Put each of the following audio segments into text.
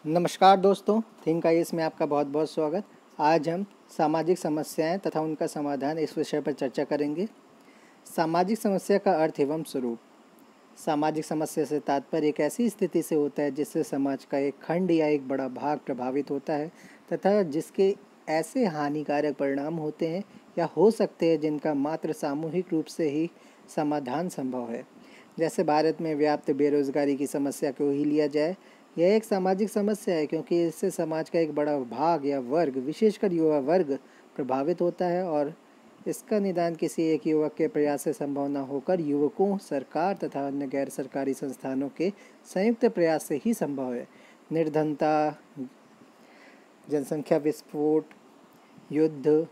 नमस्कार दोस्तों, think IAS में आपका बहुत बहुत स्वागत। आज हम सामाजिक समस्याएं तथा उनका समाधान इस विषय पर चर्चा करेंगे। सामाजिक समस्या का अर्थ एवं स्वरूप। सामाजिक समस्या से तात्पर्य एक ऐसी स्थिति से होता है जिससे समाज का एक खंड या एक बड़ा भाग प्रभावित होता है तथा जिसके ऐसे हानिकारक परिणाम होते हैं या हो सकते हैं जिनका मात्र सामूहिक रूप से ही समाधान संभव है। जैसे भारत में व्याप्त बेरोजगारी की समस्या को ही लिया जाए, यह एक सामाजिक समस्या है क्योंकि इससे समाज का एक बड़ा भाग या वर्ग, विशेषकर युवा वर्ग, प्रभावित होता है और इसका निदान किसी एक युवक के प्रयास से संभव न होकर युवकों, सरकार तथा अन्य गैर सरकारी संस्थानों के संयुक्त प्रयास से ही संभव है। निर्धनता, जनसंख्या विस्फोट, युद्ध,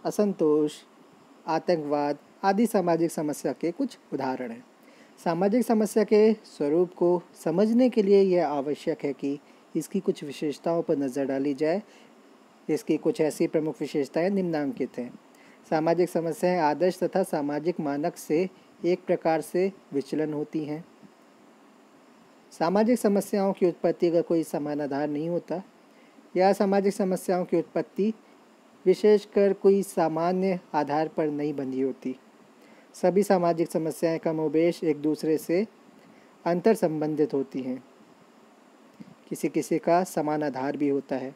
असंतोष, आतंकवाद आदि सामाजिक समस्या के कुछ उदाहरण हैं। सामाजिक समस्या के स्वरूप को समझने के लिए यह आवश्यक है कि इसकी कुछ विशेषताओं पर नज़र डाली जाए। इसकी कुछ ऐसी प्रमुख विशेषताएं निम्नांकित हैं। सामाजिक समस्याएं आदर्श तथा सामाजिक मानक से एक प्रकार से विचलन होती हैं। सामाजिक समस्याओं की उत्पत्ति का कोई समान आधार नहीं होता। यह सामाजिक समस्याओं की उत्पत्ति विशेषकर कोई सामान्य आधार पर नहीं बंधी होती। सभी सामाजिक समस्याएं कमोबेश एक दूसरे से अंतर संबंधित होती हैं। किसी किसी का समान आधार भी होता है।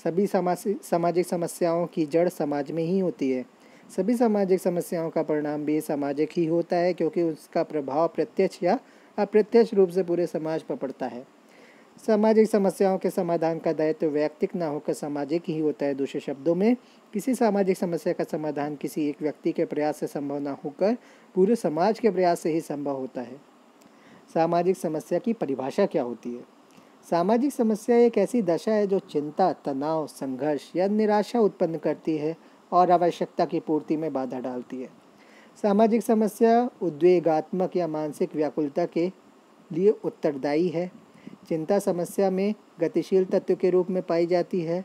सभी सामाजिक समस्याओं की जड़ समाज में ही होती है। सभी सामाजिक समस्याओं का परिणाम भी सामाजिक ही होता है क्योंकि उसका प्रभाव प्रत्यक्ष या अप्रत्यक्ष रूप से पूरे समाज पर पड़ता है। सामाजिक समस्याओं के समाधान का दायित्व वैयक्तिक न होकर सामाजिक ही होता है। दूसरे शब्दों में, किसी सामाजिक समस्या का समाधान किसी एक व्यक्ति के प्रयास से संभव न होकर पूरे समाज के प्रयास से ही संभव होता है। सामाजिक समस्या की परिभाषा क्या होती है? सामाजिक समस्या एक ऐसी दशा है जो चिंता, तनाव, संघर्ष या निराशा उत्पन्न करती है और आवश्यकता की पूर्ति में बाधा डालती है। सामाजिक समस्या उद्वेगात्मक या मानसिक व्याकुलता के लिए उत्तरदायी है। चिंता समस्या में गतिशील तत्व के रूप में पाई जाती है।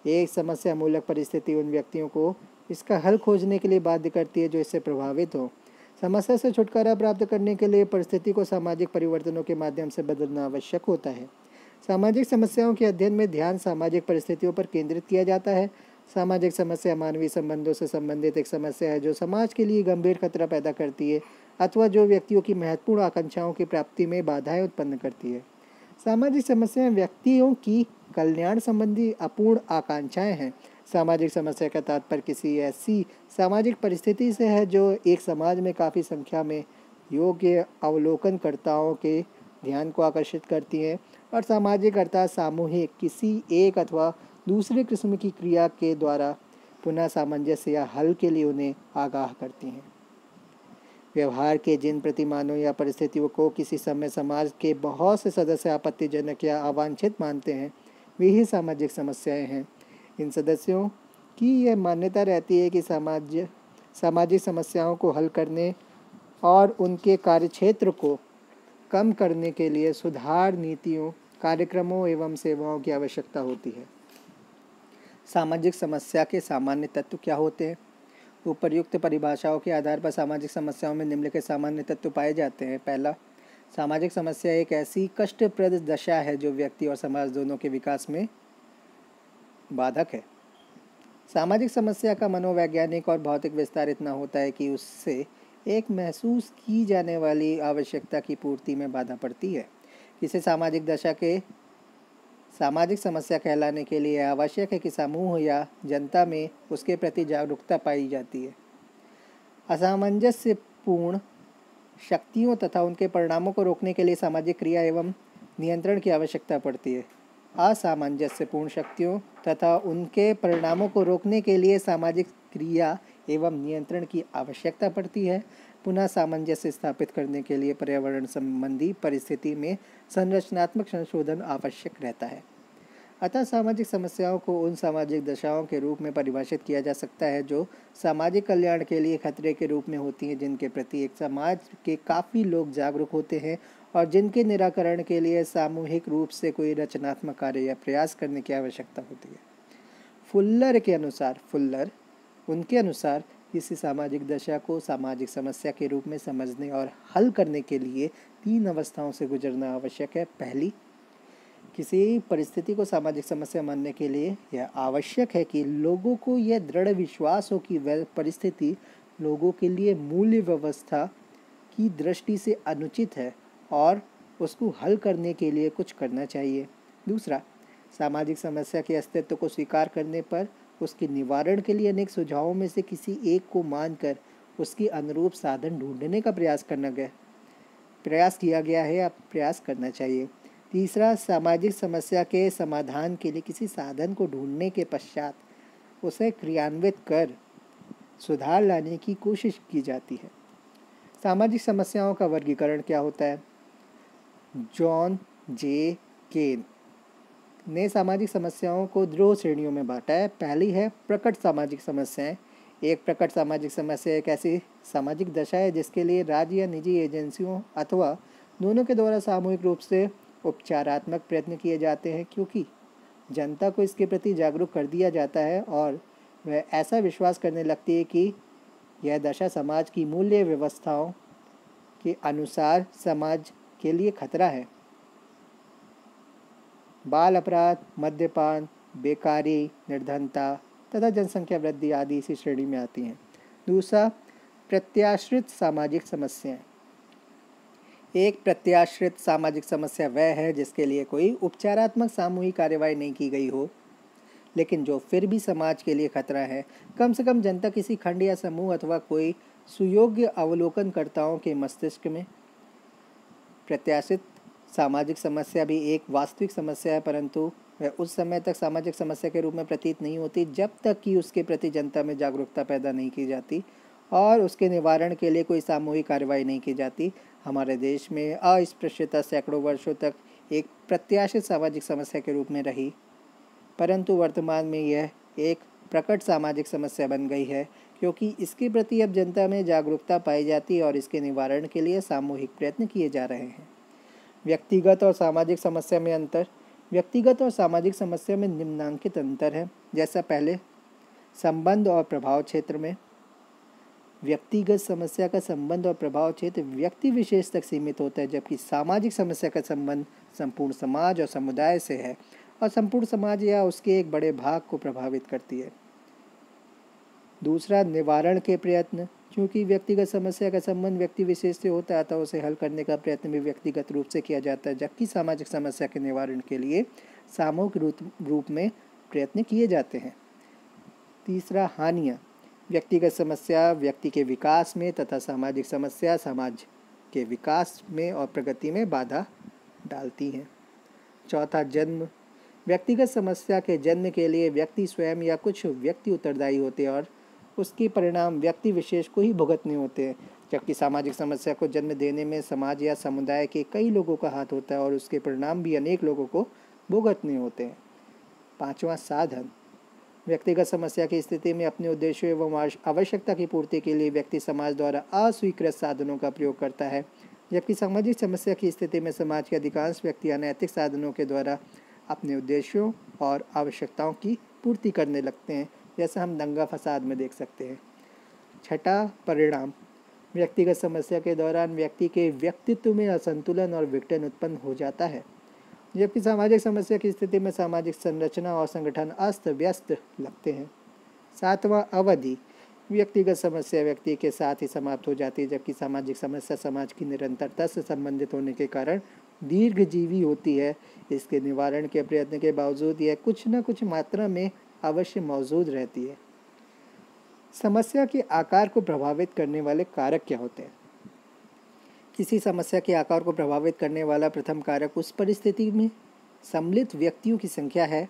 एक समस्या मूलक परिस्थिति उन व्यक्तियों को इसका हल खोजने के लिए बाध्य करती है जो इससे प्रभावित हो। समस्या से छुटकारा प्राप्त करने के लिए परिस्थिति को सामाजिक परिवर्तनों के माध्यम से बदलना आवश्यक होता है। सामाजिक समस्याओं के अध्ययन में ध्यान सामाजिक परिस्थितियों पर केंद्रित किया जाता है। सामाजिक समस्या मानवीय संबंधों से संबंधित एक समस्या है जो समाज के लिए गंभीर खतरा पैदा करती है अथवा जो व्यक्तियों की महत्वपूर्ण आकांक्षाओं की प्राप्ति में बाधाएं उत्पन्न करती है। सामाजिक समस्याएं व्यक्तियों की कल्याण संबंधी अपूर्ण आकांक्षाएं हैं। सामाजिक समस्या का तात्पर्य किसी ऐसी सामाजिक परिस्थिति से है जो एक समाज में काफ़ी संख्या में योग्य अवलोकनकर्ताओं के ध्यान को आकर्षित करती हैं और सामाजिक अर्थात सामूहिक किसी एक अथवा दूसरे किस्म की क्रिया के द्वारा पुनः सामंजस्य या हल के लिए उन्हें आगाह करती हैं। व्यवहार के जिन प्रतिमानों या परिस्थितियों को किसी समय समाज के बहुत से सदस्य आपत्तिजनक या अवांछित मानते हैं, वे ही सामाजिक समस्याएं हैं। इन सदस्यों की यह मान्यता रहती है कि सामाजिक समस्याओं को हल करने और उनके कार्यक्षेत्र को कम करने के लिए सुधार नीतियों, कार्यक्रमों एवं सेवाओं की आवश्यकता होती है। सामाजिक समस्या के सामान्य तत्व क्या होते हैं? उपर्युक्त परिभाषाओं के आधार पर सामाजिक समस्याओं में निम्नलिखित सामान्य तत्व पाए जाते हैं। पहला, सामाजिक समस्या एक ऐसी कष्टप्रद दशा है जो व्यक्ति और समाज दोनों के विकास में बाधक है। सामाजिक समस्या का मनोवैज्ञानिक और भौतिक विस्तार इतना होता है कि उससे एक महसूस की जाने वाली आवश्यकता की पूर्ति में बाधा पड़ती है। किसी सामाजिक दशा के सामाजिक समस्या कहलाने के लिए आवश्यक है कि समूह या जनता में उसके प्रति जागरूकता पाई जाती है। असामंजस्यपूर्ण शक्तियों तथा उनके परिणामों को रोकने के लिए सामाजिक क्रिया एवं नियंत्रण की आवश्यकता पड़ती है। असामंजस्यपूर्ण शक्तियों तथा उनके परिणामों को रोकने के लिए सामाजिक क्रिया एवं नियंत्रण की आवश्यकता पड़ती है। पुनः सामंजस्य स्थापित करने के लिए पर्यावरण संबंधी परिस्थिति में संरचनात्मक संशोधन आवश्यक रहता है। अतः सामाजिक समस्याओं को उन सामाजिक दशाओं के रूप में परिभाषित किया जा सकता है जो सामाजिक कल्याण के लिए खतरे के रूप में होती हैं, जिनके प्रति एक समाज के काफ़ी लोग जागरूक होते हैं और जिनके निराकरण के लिए सामूहिक रूप से कोई रचनात्मक कार्य या प्रयास करने की आवश्यकता होती है। फुल्लर उनके अनुसार किसी सामाजिक दशा को सामाजिक समस्या के रूप में समझने और हल करने के लिए 3 अवस्थाओं से गुजरना आवश्यक है। पहली, किसी परिस्थिति को सामाजिक समस्या मानने के लिए यह आवश्यक है कि लोगों को यह दृढ़ विश्वास हो कि वह परिस्थिति लोगों के लिए मूल्य व्यवस्था की दृष्टि से अनुचित है और उसको हल करने के लिए कुछ करना चाहिए। दूसरा, सामाजिक समस्या के अस्तित्व को स्वीकार करने पर उसके निवारण के लिए अनेक सुझावों में से किसी एक को मानकर उसके अनुरूप साधन ढूंढने का प्रयास किया गया है या प्रयास करना चाहिए। तीसरा, सामाजिक समस्या के समाधान के लिए किसी साधन को ढूंढने के पश्चात उसे क्रियान्वित कर सुधार लाने की कोशिश की जाती है। सामाजिक समस्याओं का वर्गीकरण क्या होता है? जॉन जे केन ने सामाजिक समस्याओं को दो श्रेणियों में बांटा है। पहली है प्रकट सामाजिक समस्याएं। एक प्रकट सामाजिक समस्या एक ऐसी सामाजिक दशा है जिसके लिए राज्य या निजी एजेंसियों अथवा दोनों के द्वारा सामूहिक रूप से उपचारात्मक प्रयत्न किए जाते हैं, क्योंकि जनता को इसके प्रति जागरूक कर दिया जाता है और वह ऐसा विश्वास करने लगती है कि यह दशा समाज की मूल्य व्यवस्थाओं के अनुसार समाज के लिए खतरा है। बाल अपराध, मद्यपान, बेकारी, निर्धनता तथा जनसंख्या वृद्धि आदि इसी श्रेणी में आती हैं। दूसरा, प्रत्याश्रित सामाजिक समस्याएं। एक प्रत्याश्रित सामाजिक समस्या वह है जिसके लिए कोई उपचारात्मक सामूहिक कार्यवाही नहीं की गई हो, लेकिन जो फिर भी समाज के लिए खतरा है। कम से कम जनता, किसी खंड या समूह अथवा कोई सुयोग्य अवलोकनकर्ताओं के मस्तिष्क में। प्रत्याशित सामाजिक समस्या भी एक वास्तविक समस्या है, परंतु वह उस समय तक सामाजिक समस्या के रूप में प्रतीत नहीं होती जब तक कि उसके प्रति जनता में जागरूकता पैदा नहीं की जाती और उसके निवारण के लिए कोई सामूहिक कार्रवाई नहीं की जाती। हमारे देश में अस्पृश्यता सैकड़ों वर्षों तक एक प्रत्याशित सामाजिक समस्या के रूप में रही, परंतु वर्तमान में यह एक प्रकट सामाजिक समस्या बन गई है, क्योंकि इसके प्रति अब जनता में जागरूकता पाई जाती है और इसके निवारण के लिए सामूहिक प्रयत्न किए जा रहे हैं। व्यक्तिगत और सामाजिक समस्या में अंतर। व्यक्तिगत और सामाजिक समस्या में निम्नांकित अंतर है। जैसा पहले, संबंध और प्रभाव क्षेत्र में। व्यक्तिगत समस्या का संबंध और प्रभाव क्षेत्र व्यक्ति विशेष तक सीमित होता है, जबकि सामाजिक समस्या का संबंध संपूर्ण समाज और समुदाय से है और संपूर्ण समाज या उसके एक बड़े भाग को प्रभावित करती है। दूसरा, निवारण के प्रयत्न। क्योंकि व्यक्तिगत समस्या का संबंध व्यक्ति विशेष से होता है, अतः उसे हल करने का प्रयत्न भी व्यक्तिगत रूप से किया जाता है, जबकि सामाजिक समस्या के निवारण के लिए सामूहिक रूप में प्रयत्न किए जाते हैं। तीसरा, हानियाँ। व्यक्तिगत समस्या व्यक्ति के विकास में तथा सामाजिक समस्या समाज के विकास में और प्रगति में बाधा डालती हैं। चौथा, जन्म। व्यक्तिगत समस्या के जन्म के लिए व्यक्ति स्वयं या कुछ व्यक्ति उत्तरदायी होते हैं और उसके परिणाम व्यक्ति विशेष को ही भुगतने होते हैं, जबकि सामाजिक समस्या को जन्म देने में समाज या समुदाय के कई लोगों का हाथ होता है और उसके परिणाम भी अनेक लोगों को भुगतने होते हैं। पांचवा, साधन। व्यक्तिगत समस्या की स्थिति में अपने उद्देश्यों एवं आवश्यकता की पूर्ति के लिए व्यक्ति समाज द्वारा अस्वीकृत साधनों का प्रयोग करता है, जबकि सामाजिक समस्या की स्थिति में समाज के अधिकांश व्यक्ति अनैतिक साधनों के द्वारा अपने उद्देश्यों और आवश्यकताओं की पूर्ति करने लगते हैं, जैसा हम दंगा फसाद में देख सकते हैं। छठा, परिणाम। व्यक्तिगत समस्या के दौरान व्यक्ति के व्यक्तित्व में असंतुलन और विघटन उत्पन्न हो जाता है, जबकि सामाजिक समस्या की स्थिति में सामाजिक संरचना और संगठन अस्त व्यस्त लगते हैं। सातवां, अवधि। व्यक्तिगत समस्या व्यक्ति के साथ ही समाप्त हो जाती है, जबकि सामाजिक समस्या समाज की निरंतरता से संबंधित होने के कारण दीर्घजीवी होती है। इसके निवारण के प्रयत्न के बावजूद यह कुछ न कुछ मात्रा में अवश्य मौजूद रहती है। समस्या के आकार को प्रभावित करने वाले कारक क्या होते हैं? किसी समस्या के आकार को प्रभावित करने वाला प्रथम कारक उस परिस्थिति में सम्मिलित व्यक्तियों की संख्या है।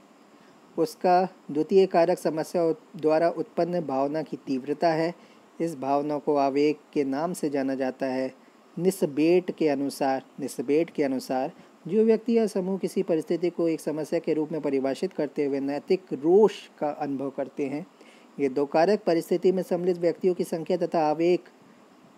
उसका द्वितीय कारक समस्या द्वारा उत्पन्न भावना की तीव्रता है। इस भावना को आवेग के नाम से जाना जाता है। निस्बेट के अनुसार जो व्यक्ति या समूह किसी परिस्थिति को एक समस्या के रूप में परिभाषित करते हुए नैतिक रोष का अनुभव करते हैं। ये दो कारक परिस्थिति में सम्मिलित व्यक्तियों की संख्या तथा आवेग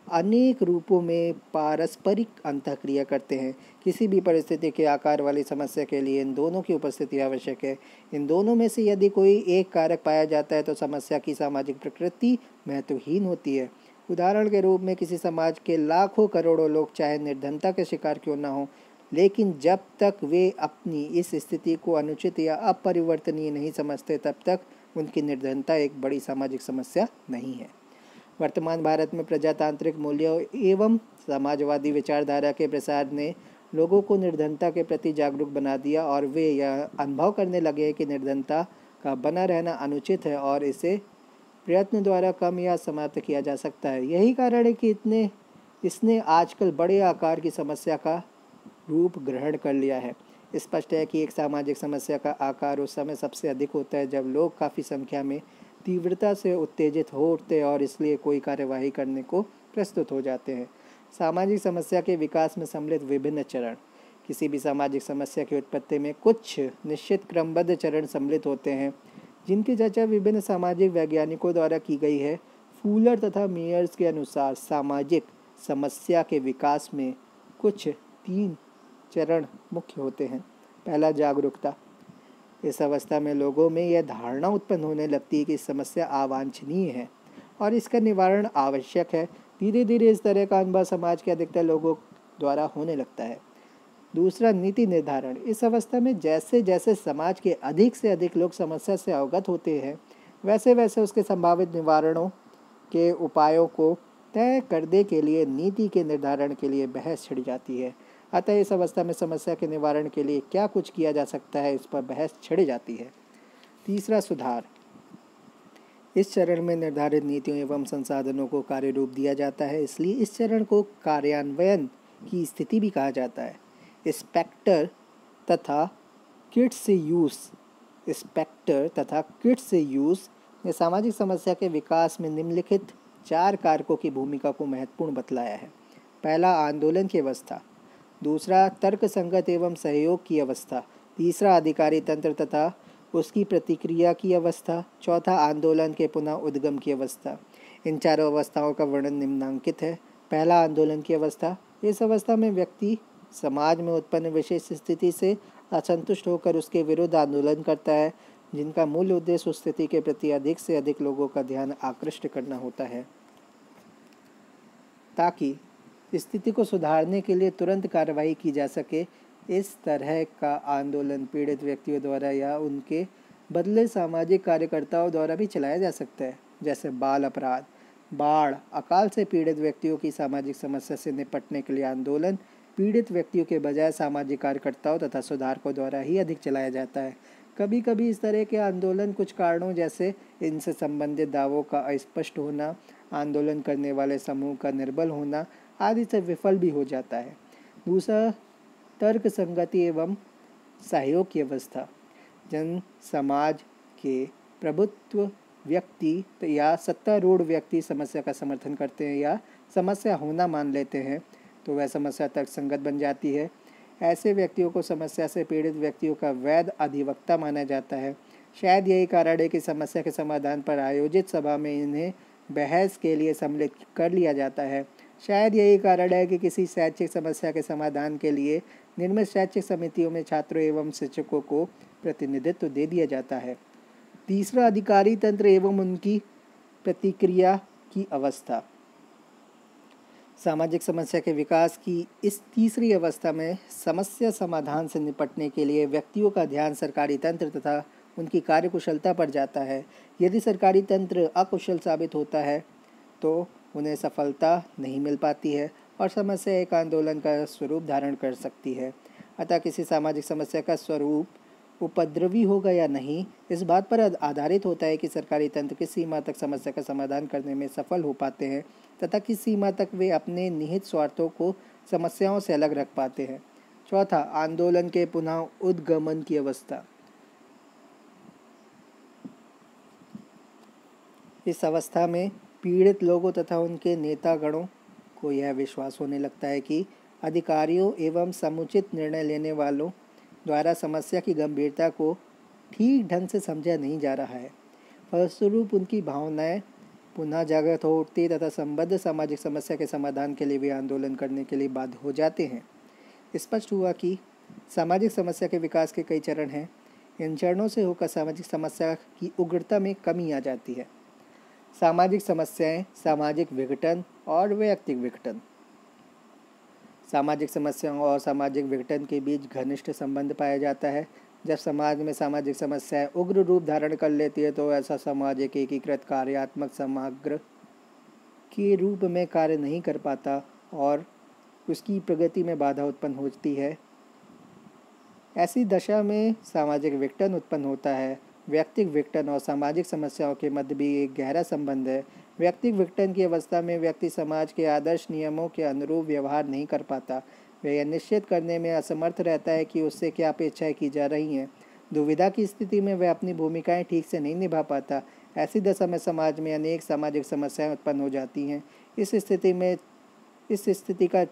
अनेक रूपों में पारस्परिक अंतःक्रिया करते हैं। किसी भी परिस्थिति के आकार वाली समस्या के लिए इन दोनों की उपस्थिति आवश्यक है। इन दोनों में से यदि कोई एक कारक पाया जाता है तो समस्या की सामाजिक प्रकृति महत्वहीन होती है। उदाहरण के रूप में किसी समाज के लाखों करोड़ों लोग चाहे निर्धनता के शिकार क्यों न हो, लेकिन जब तक वे अपनी इस स्थिति को अनुचित या अपरिवर्तनीय नहीं समझते तब तक उनकी निर्धनता एक बड़ी सामाजिक समस्या नहीं है। वर्तमान भारत में प्रजातांत्रिक मूल्यों एवं समाजवादी विचारधारा के प्रसार ने लोगों को निर्धनता के प्रति जागरूक बना दिया और वे यह अनुभव करने लगे कि निर्धनता का बना रहना अनुचित है और इसे प्रयत्न द्वारा कम या समाप्त किया जा सकता है। यही कारण है कि इसने आजकल बड़े आकार की समस्या का रूप ग्रहण कर लिया है। स्पष्ट है कि एक सामाजिक समस्या का आकार उस समय सबसे अधिक होता है जब लोग काफ़ी संख्या में तीव्रता से उत्तेजित हो उठते हैं और इसलिए कोई कार्यवाही करने को प्रस्तुत हो जाते हैं। सामाजिक समस्या के विकास में सम्मिलित विभिन्न चरण। किसी भी सामाजिक समस्या की उत्पत्ति में कुछ निश्चित क्रमबद्ध चरण सम्मिलित होते हैं जिनकी चर्चा विभिन्न सामाजिक वैज्ञानिकों द्वारा की गई है। फूलर तथा मेयर्स के अनुसार सामाजिक समस्या के विकास में कुछ 3 चरण मुख्य होते हैं। पहला, जागरूकता। इस अवस्था में लोगों में यह धारणा उत्पन्न होने लगती है कि समस्या अवांछनीय है और इसका निवारण आवश्यक है। धीरे धीरे इस तरह का अनुभव समाज के अधिकतर लोगों द्वारा होने लगता है। दूसरा, नीति निर्धारण। इस अवस्था में जैसे जैसे समाज के अधिक से अधिक लोग समस्या से अवगत होते हैं वैसे वैसे उसके संभावित निवारणों के उपायों को तय करने के लिए नीति के निर्धारण के लिए बहस छिड़ जाती है। अतः इस अवस्था में समस्या के निवारण के लिए क्या कुछ किया जा सकता है इस पर बहस छिड़ जाती है। तीसरा, सुधार। इस चरण में निर्धारित नीतियों एवं संसाधनों को कार्य रूप दिया जाता है, इसलिए इस चरण को कार्यान्वयन की स्थिति भी कहा जाता है। इंस्पेक्टर तथा किट्स से यूज़ ने सामाजिक समस्या के विकास में निम्नलिखित 4 कारकों की भूमिका को महत्वपूर्ण बतलाया है। पहला, आंदोलन की अवस्था। दूसरा, तर्कसंगत एवं सहयोग की अवस्था। तीसरा, अधिकारी तंत्र तथा उसकी प्रतिक्रिया की अवस्था। चौथा, आंदोलन के पुनः उद्गम की अवस्था। इन चारों अवस्थाओं का वर्णन निम्नांकित है। पहला, आंदोलन की अवस्था। इस अवस्था में व्यक्ति समाज में उत्पन्न विशेष स्थिति से असंतुष्ट होकर उसके विरुद्ध आंदोलन करता है, जिनका मूल उद्देश्य उस स्थिति के प्रति अधिक से अधिक लोगों का ध्यान आकृष्ट करना होता है ताकि स्थिति को सुधारने के लिए तुरंत कार्रवाई की जा सके। इस तरह का आंदोलन पीड़ित व्यक्तियों द्वारा या उनके बदले सामाजिक कार्यकर्ताओं द्वारा भी चलाया जा सकता है, जैसे बाल अपराध, बाढ़, अकाल से पीड़ित व्यक्तियों की सामाजिक समस्या से निपटने के लिए आंदोलन पीड़ित व्यक्तियों के बजाय सामाजिक कार्यकर्ताओं तथा सुधारकों द्वारा ही अधिक चलाया जाता है। कभी कभी इस तरह के आंदोलन कुछ कारणों जैसे इनसे संबंधित दावों का अस्पष्ट होना, आंदोलन करने वाले समूह का निर्बल होना आदि से विफल भी हो जाता है। दूसरा, तर्क संगति एवं सहयोग की अवस्था। जन समाज के प्रभुत्व व्यक्ति या सत्तारूढ़ व्यक्ति समस्या का समर्थन करते हैं या समस्या होना मान लेते हैं तो वह समस्या तर्कसंगत बन जाती है। ऐसे व्यक्तियों को समस्या से पीड़ित व्यक्तियों का वैध अधिवक्ता माना जाता है। शायद यही कारण है कि समस्या के समाधान पर आयोजित सभा में इन्हें बहस के लिए सम्मिलित कर लिया जाता है। शायद यही कारण है कि किसी शैक्षिक समस्या के समाधान के लिए निर्मित शैक्षिक समितियों में छात्रों एवं शिक्षकों को प्रतिनिधित्व दे दिया जाता है। तीसरा, अधिकारी तंत्र एवं उनकी प्रतिक्रिया की अवस्था। सामाजिक समस्या के विकास की इस तीसरी अवस्था में समस्या समाधान से निपटने के लिए व्यक्तियों का ध्यान सरकारी तंत्र तथा उनकी कार्यकुशलता पर जाता है। यदि सरकारी तंत्र अकुशल साबित होता है तो उन्हें सफलता नहीं मिल पाती है और समस्या एक आंदोलन का स्वरूप धारण कर सकती है। अतः किसी सामाजिक समस्या का स्वरूप उपद्रवी होगा या नहीं इस बात पर आधारित होता है कि सरकारी तंत्र किस सीमा तक समस्या का समाधान करने में सफल हो पाते हैं तथा किस सीमा तक वे अपने निहित स्वार्थों को समस्याओं से अलग रख पाते हैं। चौथा, आंदोलन के पुनः उद्गमन की अवस्था। इस अवस्था में पीड़ित लोगों तथा उनके नेतागणों को यह विश्वास होने लगता है कि अधिकारियों एवं समुचित निर्णय लेने वालों द्वारा समस्या की गंभीरता को ठीक ढंग से समझा नहीं जा रहा है। फलस्वरूप उनकी भावनाएं पुनः जागृत हो उठती तथा संबद्ध सामाजिक समस्या के समाधान के लिए वे आंदोलन करने के लिए बाध्य हो जाते हैं। स्पष्ट हुआ कि सामाजिक समस्या के विकास के कई चरण हैं। इन चरणों से होकर सामाजिक समस्या की उग्रता में कमी आ जाती है। सामाजिक समस्याएं, सामाजिक विघटन और वैयक्तिक विघटन। सामाजिक समस्याओं और सामाजिक विघटन के बीच घनिष्ठ संबंध पाया जाता है। जब समाज में सामाजिक समस्याएं उग्र रूप धारण कर लेती है तो ऐसा समाज एक एकीकृत कार्यात्मक समग्र के रूप में कार्य नहीं कर पाता और उसकी प्रगति में बाधा उत्पन्न होती है। ऐसी दशा में सामाजिक विघटन उत्पन्न होता है। व्यक्तिक विघटन और सामाजिक समस्याओं के मध्य भी एक गहरा संबंध है। व्यक्तिक विघटन की अवस्था में व्यक्ति समाज के आदर्श नियमों के अनुरूप व्यवहार नहीं कर पाता। वह यह निश्चित करने में असमर्थ रहता है कि उससे क्या अपेक्षाएं की जा रही हैं। दुविधा की स्थिति में वह अपनी भूमिकाएं ठीक से नहीं निभा पाता। ऐसी दशा में समाज में अनेक सामाजिक समस्याएं उत्पन्न हो जाती हैं। इस स्थिति का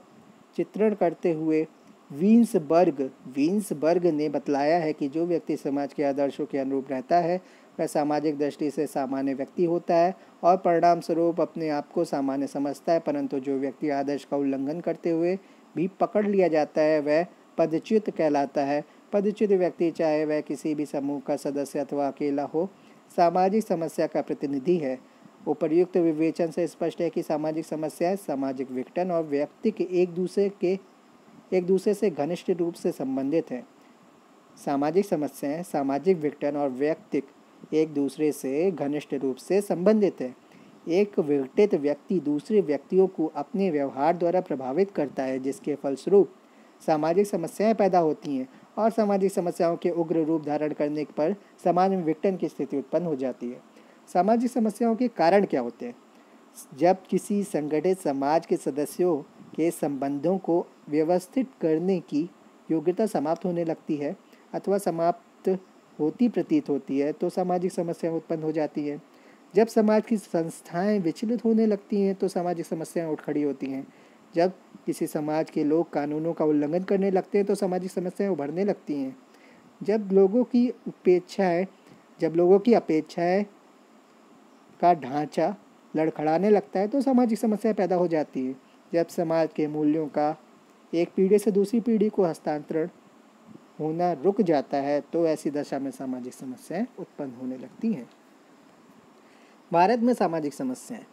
चित्रण करते हुए वीन्सबर्ग ने बतलाया है कि जो व्यक्ति समाज के आदर्शों के अनुरूप रहता है वह सामाजिक दृष्टि से सामान्य व्यक्ति होता है और परिणाम स्वरूप अपने आप को सामान्य समझता है, परंतु जो व्यक्ति आदर्श का उल्लंघन करते हुए भी पकड़ लिया जाता है वह पदच्युत कहलाता है। पदच्युत व्यक्ति चाहे वह किसी भी समूह का सदस्य अथवा अकेला हो, सामाजिक समस्या का प्रतिनिधि है। उपर्युक्त विवेचन से स्पष्ट है कि सामाजिक समस्याएं सामाजिक विघटन और व्यक्ति के एक दूसरे से घनिष्ठ रूप से संबंधित हैं। सामाजिक समस्याएं सामाजिक विघटन और व्यक्तिक एक दूसरे से घनिष्ठ रूप से संबंधित हैं। एक विघटित व्यक्ति दूसरे व्यक्तियों को अपने व्यवहार द्वारा प्रभावित करता है, जिसके फलस्वरूप सामाजिक समस्याएं पैदा होती हैं और सामाजिक समस्याओं के उग्र रूप धारण करने पर समाज में विघटन की स्थिति उत्पन्न हो जाती है। सामाजिक समस्याओं के कारण क्या होते हैं? जब किसी संगठित समाज के सदस्यों के संबंधों को व्यवस्थित करने की योग्यता समाप्त होने लगती है अथवा समाप्त होती प्रतीत होती है तो सामाजिक समस्याएं उत्पन्न हो जाती हैं। जब समाज की संस्थाएं विचलित होने लगती हैं तो सामाजिक समस्याएं उठ खड़ी होती हैं। जब किसी समाज के लोग कानूनों का उल्लंघन करने लगते हैं तो सामाजिक समस्याएं उभरने लगती हैं। जब लोगों की अपेक्षाएं का ढांचा लड़खड़ाने लगता है तो सामाजिक समस्याएं पैदा हो जाती है। जब समाज के मूल्यों का एक पीढ़ी से दूसरी पीढ़ी को हस्तांतरण होना रुक जाता है तो ऐसी दशा में सामाजिक समस्याएं उत्पन्न होने लगती हैं। भारत में सामाजिक समस्याएं।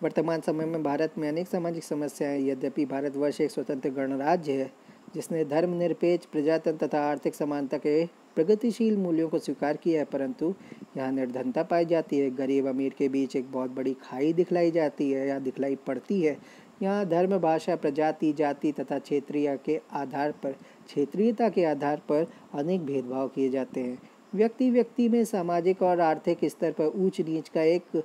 वर्तमान समय में भारत में अनेक सामाजिक समस्याएं। यद्यपि भारतवर्ष एक स्वतंत्र गणराज्य है जिसने धर्मनिरपेक्ष, प्रजातंत्र तथा आर्थिक समानता के प्रगतिशील मूल्यों को स्वीकार किया है, परंतु यहाँ निर्धनता पाई जाती है। गरीब अमीर के बीच एक बहुत बड़ी खाई दिखलाई जाती है या दिखलाई पड़ती है। यहाँ धर्म, भाषा, प्रजाति, जाति तथा क्षेत्रीयता के आधार पर अनेक भेदभाव किए जाते हैं। व्यक्ति व्यक्ति में सामाजिक और आर्थिक स्तर पर ऊंच नीच का एक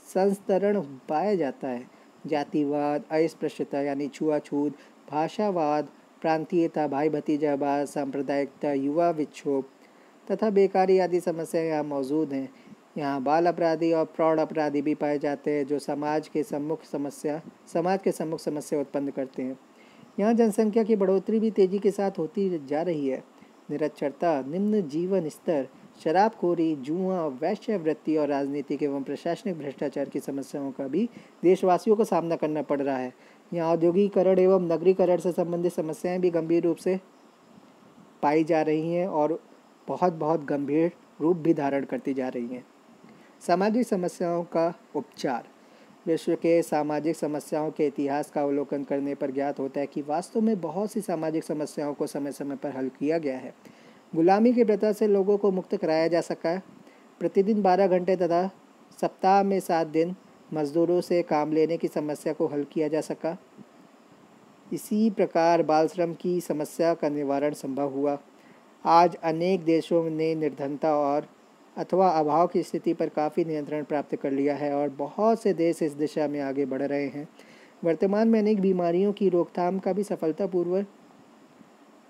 संस्तरण पाया जाता है। जातिवाद, अस्पृश्यता यानी छुआछूत, भाषावाद, प्रांतीयता, भाई भतीजावाद, सांप्रदायिकता, युवा विक्षोभ तथा बेकारी आदि समस्याएं यहाँ मौजूद हैं। यहाँ बाल अपराधी और प्रौढ़ अपराधी भी पाए जाते हैं जो समाज के सम्मुख समस्या उत्पन्न करते हैं। यहाँ जनसंख्या की बढ़ोतरी भी तेजी के साथ होती जा रही है। निरक्षरता, निम्न जीवन स्तर, शराबखोरी, जुआ, वेश्यावृत्ति और राजनीतिक एवं प्रशासनिक भ्रष्टाचार की समस्याओं का भी देशवासियों को सामना करना पड़ रहा है। यहाँ औद्योगिकरण एवं नगरीकरण से संबंधित समस्याएं भी गंभीर रूप से पाई जा रही हैं और बहुत गंभीर रूप भी धारण करती जा रही हैं। सामाजिक समस्याओं का उपचार। विश्व के सामाजिक समस्याओं के इतिहास का अवलोकन करने पर ज्ञात होता है कि वास्तव में बहुत सी सामाजिक समस्याओं को समय समय पर हल किया गया है। गुलामी की प्रथा से लोगों को मुक्त कराया जा सका। प्रतिदिन 12 घंटे तथा सप्ताह में 7 दिन मजदूरों से काम लेने की समस्या को हल किया जा सका। इसी प्रकार बाल श्रम की समस्या का निवारण संभव हुआ। आज अनेक देशों ने निर्धनता और अथवा अभाव की स्थिति पर काफ़ी नियंत्रण प्राप्त कर लिया है और बहुत से देश इस दिशा में आगे बढ़ रहे हैं। वर्तमान में अनेक बीमारियों की रोकथाम का भी सफलतापूर्वक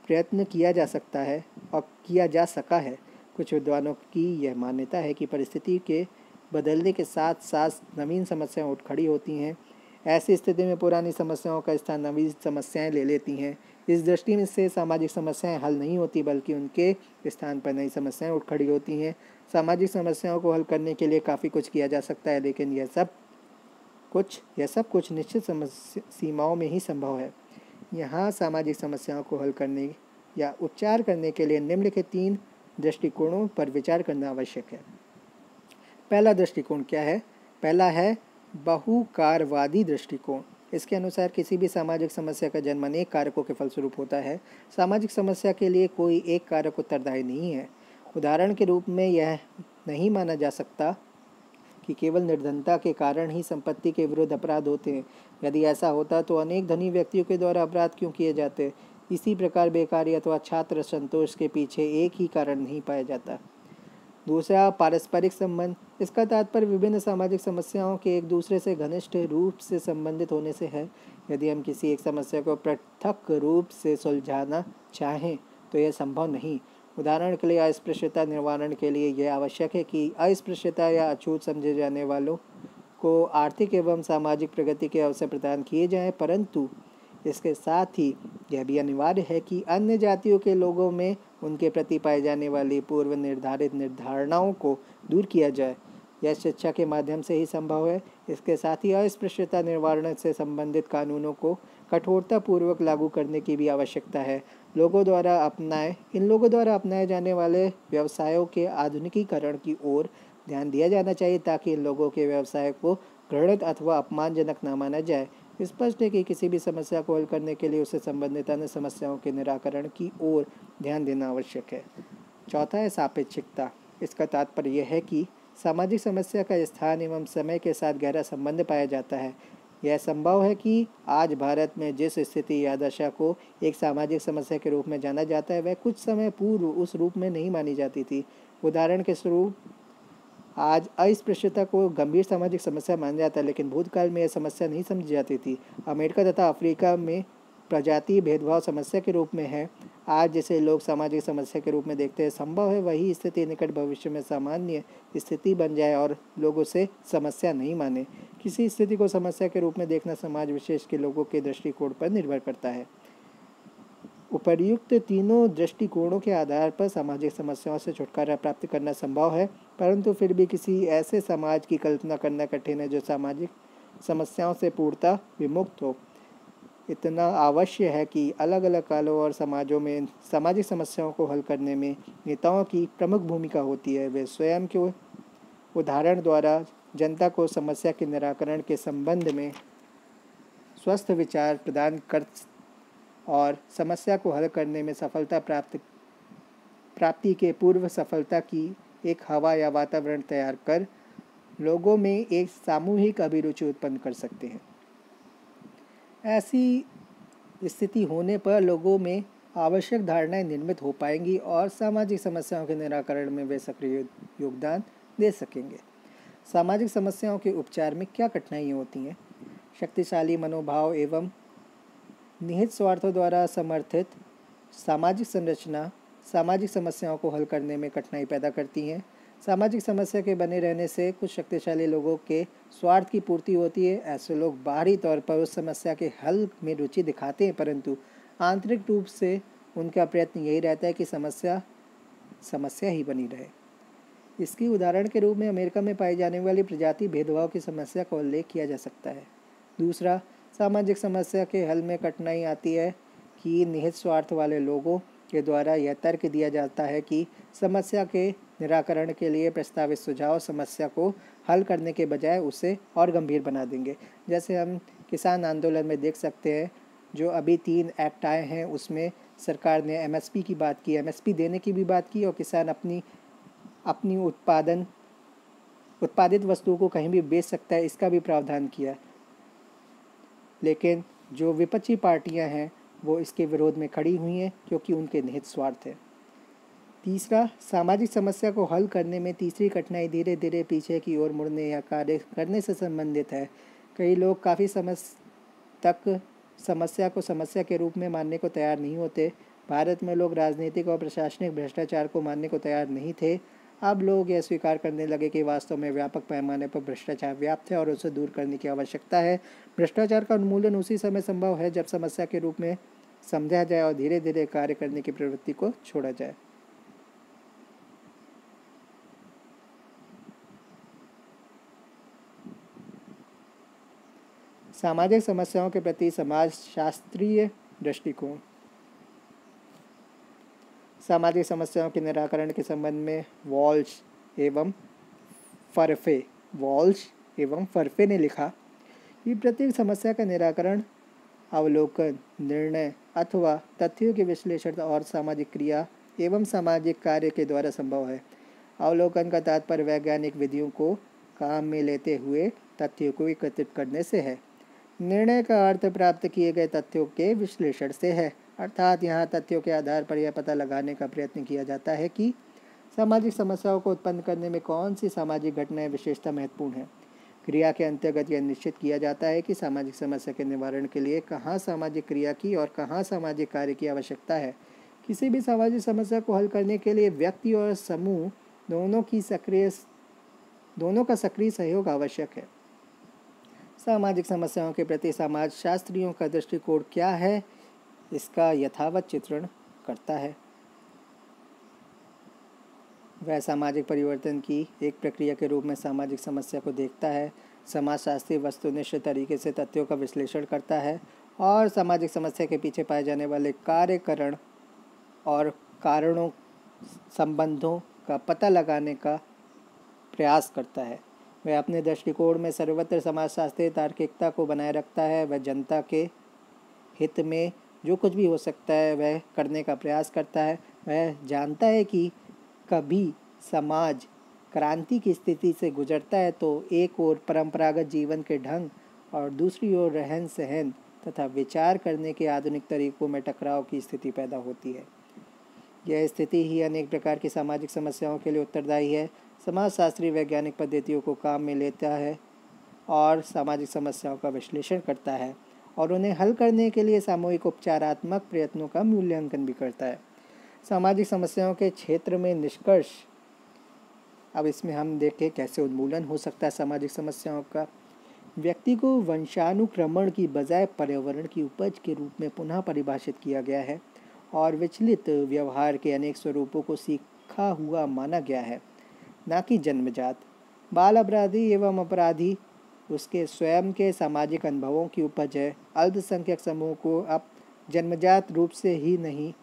प्रयत्न किया जा सकता है और किया जा सका है। कुछ विद्वानों की यह मान्यता है कि परिस्थिति के बदलने के साथ साथ नवीन समस्याएं उठ खड़ी होती हैं। ऐसी स्थिति में पुरानी समस्याओं का स्थान नवीन समस्याएं ले लेती हैं। इस दृष्टि से सामाजिक समस्याएं हल नहीं होती बल्कि उनके स्थान पर नई समस्याएं उठ खड़ी होती हैं। सामाजिक समस्याओं को हल करने के लिए काफ़ी कुछ किया जा सकता है, लेकिन यह सब कुछ निश्चित सीमाओं में ही संभव है। यहाँ सामाजिक समस्याओं को हल करने या उपचार करने के लिए निम्नलिखित 3 दृष्टिकोणों पर विचार करना आवश्यक है। पहला दृष्टिकोण क्या है? पहला है बहुकारवादी दृष्टिकोण। इसके अनुसार किसी भी सामाजिक समस्या का जन्म अनेक कारकों के फलस्वरूप होता है। सामाजिक समस्या के लिए कोई एक कारक उत्तरदायी नहीं है। उदाहरण के रूप में यह नहीं माना जा सकता कि केवल निर्धनता के कारण ही संपत्ति के विरुद्ध अपराध होते हैं। यदि ऐसा होता तो अनेक धनी व्यक्तियों के द्वारा अपराध क्यों किए जाते। इसी प्रकार बेकारी अथवा छात्र असंतोष के पीछे एक ही कारण नहीं पाया जाता। दूसरा, पारस्परिक संबंध। इसका तात्पर्य विभिन्न सामाजिक समस्याओं के एक दूसरे से घनिष्ठ रूप से संबंधित होने से है। यदि हम किसी एक समस्या को पृथक रूप से सुलझाना चाहें तो यह संभव नहीं। उदाहरण के लिए अस्पृश्यता निवारण के लिए यह आवश्यक है कि अस्पृश्यता या अछूत समझे जाने वालों को आर्थिक एवं सामाजिक प्रगति के अवसर प्रदान किए जाएं, परंतु इसके साथ ही यह भी अनिवार्य है कि अन्य जातियों के लोगों में उनके प्रति पाई जाने वाली पूर्व निर्धारित निर्धारणाओं को दूर किया जाए। यह शिक्षा के माध्यम से ही संभव है। इसके साथ ही अस्पृश्यता निवारण से संबंधित कानूनों को कठोरतापूर्वक लागू करने की भी आवश्यकता है। इन लोगों द्वारा अपनाए जाने वाले व्यवसायों के आधुनिकीकरण की ओर ध्यान दिया जाना चाहिए ताकि इन लोगों के व्यवसाय को घृणित अथवा अपमानजनक न माना जाए। स्पष्ट है कि किसी भी समस्या को हल करने के लिए उसे संबंधित अन्य समस्याओं के निराकरण की ओर ध्यान देना आवश्यक है। चौथा है सापेक्षिकता। इसका तात्पर्य यह है कि सामाजिक समस्या का स्थान एवं समय के साथ गहरा संबंध पाया जाता है। यह संभव है कि आज भारत में जिस स्थिति या दशा को एक सामाजिक समस्या के रूप में जाना जाता है वह कुछ समय पूर्व उस रूप में नहीं मानी जाती थी। उदाहरण के स्वरूप आज अस्पृश्यता को गंभीर सामाजिक समस्या माना जाता है, लेकिन भूतकाल में यह समस्या नहीं समझी जाती थी। अमेरिका तथा अफ्रीका में प्रजातीय भेदभाव समस्या के रूप में है। आज जिसे लोग सामाजिक समस्या के रूप में देखते हैं, संभव है वही स्थिति निकट भविष्य में सामान्य स्थिति बन जाए और लोग उसे समस्या नहीं माने। किसी स्थिति को समस्या के रूप में देखना समाज विशेष के लोगों के दृष्टिकोण पर निर्भर करता है। उपर्युक्त तीनों दृष्टिकोणों के आधार पर सामाजिक समस्याओं से छुटकारा प्राप्त करना संभव है, परंतु फिर भी किसी ऐसे समाज की कल्पना करना कठिन है जो सामाजिक समस्याओं से पूर्णतः विमुक्त हो। इतना अवश्य है कि अलग अलग कालों और समाजों में सामाजिक समस्याओं को हल करने में नेताओं की प्रमुख भूमिका होती है। वे स्वयं के उदाहरण द्वारा जनता को समस्या के निराकरण के संबंध में स्वस्थ विचार प्रदान कर और समस्या को हल करने में सफलता प्राप्ति के पूर्व सफलता की एक हवा या वातावरण तैयार कर लोगों में एक सामूहिक अभिरुचि उत्पन्न कर सकते हैं। ऐसी स्थिति होने पर लोगों में आवश्यक धारणाएं निर्मित हो पाएंगी और सामाजिक समस्याओं के निराकरण में वे सक्रिय योगदान दे सकेंगे। सामाजिक समस्याओं के उपचार में क्या कठिनाइयाँ होती हैं? शक्तिशाली मनोभाव एवं निहित स्वार्थों द्वारा समर्थित सामाजिक संरचना सामाजिक समस्याओं को हल करने में कठिनाई पैदा करती हैं। सामाजिक समस्या के बने रहने से कुछ शक्तिशाली लोगों के स्वार्थ की पूर्ति होती है। ऐसे लोग बाहरी तौर पर उस समस्या के हल में रुचि दिखाते हैं, परंतु आंतरिक रूप से उनका प्रयत्न यही रहता है कि समस्या ही बनी रहे। इसकी उदाहरण के रूप में अमेरिका में पाई जाने वाली प्रजाति भेदभाव की समस्या का उल्लेख किया जा सकता है। दूसरा, सामाजिक समस्या के हल में कठिनाई आती है कि निहित स्वार्थ वाले लोगों के द्वारा यह तर्क दिया जाता है कि समस्या के निराकरण के लिए प्रस्तावित सुझाव समस्या को हल करने के बजाय उसे और गंभीर बना देंगे। जैसे हम किसान आंदोलन में देख सकते हैं, जो अभी 3 एक्ट आए हैं उसमें सरकार ने एमएसपी की बात की, एमएसपी देने की भी बात की और किसान अपनी उत्पादित वस्तुओं को कहीं भी बेच सकता है, इसका भी प्रावधान किया। लेकिन जो विपक्षी पार्टियां हैं वो इसके विरोध में खड़ी हुई हैं क्योंकि उनके निहित स्वार्थ है। तीसरा, सामाजिक समस्या को हल करने में तीसरी कठिनाई धीरे धीरे पीछे की ओर मुड़ने या कार्य करने से संबंधित है। कई लोग काफ़ी समय तक समस्या को समस्या के रूप में मानने को तैयार नहीं होते। भारत में लोग राजनीतिक और प्रशासनिक भ्रष्टाचार को मानने को तैयार नहीं थे। अब लोग यह स्वीकार करने लगे कि वास्तव में व्यापक पैमाने पर भ्रष्टाचार व्याप्त है और उसे दूर करने की आवश्यकता है। भ्रष्टाचार का उन्मूलन उसी समय संभव है जब समस्या के रूप में समझा जाए और धीरे धीरे कार्य करने की प्रवृत्ति को छोड़ा जाए। सामाजिक समस्याओं के प्रति समाजशास्त्रीय दृष्टिकोण। सामाजिक समस्याओं के निराकरण के संबंध में वॉल्श एवं फरफे ने लिखा कि प्रत्येक समस्या का निराकरण अवलोकन, निर्णय अथवा तथ्यों के विश्लेषण और सामाजिक क्रिया एवं सामाजिक कार्य के द्वारा संभव है। अवलोकन का तात्पर्य वैज्ञानिक विधियों को काम में लेते हुए तथ्यों को एकत्रित करने से है। निर्णय का अर्थ प्राप्त किए गए तथ्यों के विश्लेषण से है, अर्थात यहाँ तथ्यों के आधार पर यह पता लगाने का प्रयत्न किया जाता है कि सामाजिक समस्याओं को उत्पन्न करने में कौन सी सामाजिक घटनाएं विशेषता महत्वपूर्ण है। क्रिया के अंतर्गत यह निश्चित किया जाता है कि सामाजिक समस्या के निवारण के लिए कहाँ सामाजिक क्रिया की और कहाँ सामाजिक कार्य की आवश्यकता है। किसी भी सामाजिक समस्या को हल करने के लिए व्यक्ति और समूह दोनों का सक्रिय सहयोग आवश्यक है। सामाजिक समस्याओं के प्रति समाज शास्त्रियों का दृष्टिकोण क्या है, इसका यथावत चित्रण करता है। वह सामाजिक परिवर्तन की एक प्रक्रिया के रूप में सामाजिक समस्या को देखता है। समाजशास्त्री वस्तुनिष्ठ तरीके से तथ्यों का विश्लेषण करता है और सामाजिक समस्या के पीछे पाए जाने वाले कार्यकरण और कारणों संबंधों का पता लगाने का प्रयास करता है। वह अपने दृष्टिकोण में सर्वत्र समाजशास्त्रीय तार्किकता को बनाए रखता है। वह जनता के हित में जो कुछ भी हो सकता है वह करने का प्रयास करता है। वह जानता है कि कभी समाज क्रांति की स्थिति से गुजरता है तो एक ओर परंपरागत जीवन के ढंग और दूसरी ओर रहन सहन तथा विचार करने के आधुनिक तरीकों में टकराव की स्थिति पैदा होती है। यह स्थिति ही अनेक प्रकार की सामाजिक समस्याओं के लिए उत्तरदायी है। समाजशास्त्री वैज्ञानिक पद्धतियों को काम में लेता है और सामाजिक समस्याओं का विश्लेषण करता है और उन्हें हल करने के लिए सामूहिक उपचारात्मक प्रयत्नों का मूल्यांकन भी करता है। सामाजिक समस्याओं के क्षेत्र में निष्कर्ष, अब इसमें हम देखें कैसे उन्मूलन हो सकता है सामाजिक समस्याओं का। व्यक्ति को वंशानुक्रमण की बजाय पर्यावरण की उपज के रूप में पुनः परिभाषित किया गया है और विचलित व्यवहार के अनेक स्वरूपों को सीखा हुआ माना गया है, न कि जन्मजात। बाल अपराधी एवं अपराधी उसके स्वयं के सामाजिक अनुभवों की उपज है। अल्पसंख्यक समूह को अब जन्मजात रूप से ही नहीं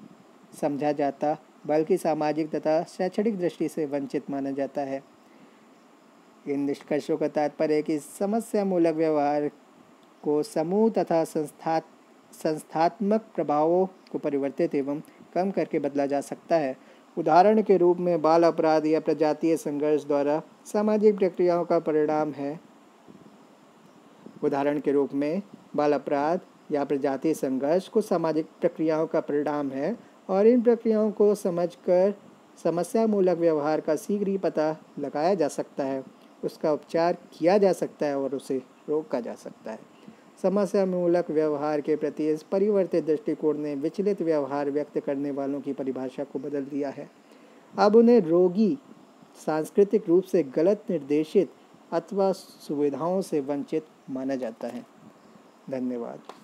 समझा जाता बल्कि सामाजिक तथा शैक्षणिक दृष्टि से वंचित माना जाता है। इन निष्कर्षों का तात्पर्य है कि समस्या मूलक व्यवहार को समूह तथा संस्थात्मक प्रभावों को परिवर्तित एवं कम करके बदला जा सकता है। उदाहरण के रूप में बाल अपराध या प्रजातीय संघर्ष द्वारा सामाजिक प्रक्रियाओं का परिणाम है। उदाहरण के रूप में बाल अपराध या प्रजातीय संघर्ष को सामाजिक प्रक्रियाओं का परिणाम है और इन प्रक्रियाओं को समझकर समस्या मूलक व्यवहार का शीघ्र ही पता लगाया जा सकता है, उसका उपचार किया जा सकता है और उसे रोका जा सकता है। समस्या मूलक व्यवहार के प्रति इस परिवर्तित दृष्टिकोण ने विचलित व्यवहार व्यक्त करने वालों की परिभाषा को बदल दिया है। अब उन्हें रोगी, सांस्कृतिक रूप से गलत निर्देशित अथवा सुविधाओं से वंचित माना जाता है। धन्यवाद।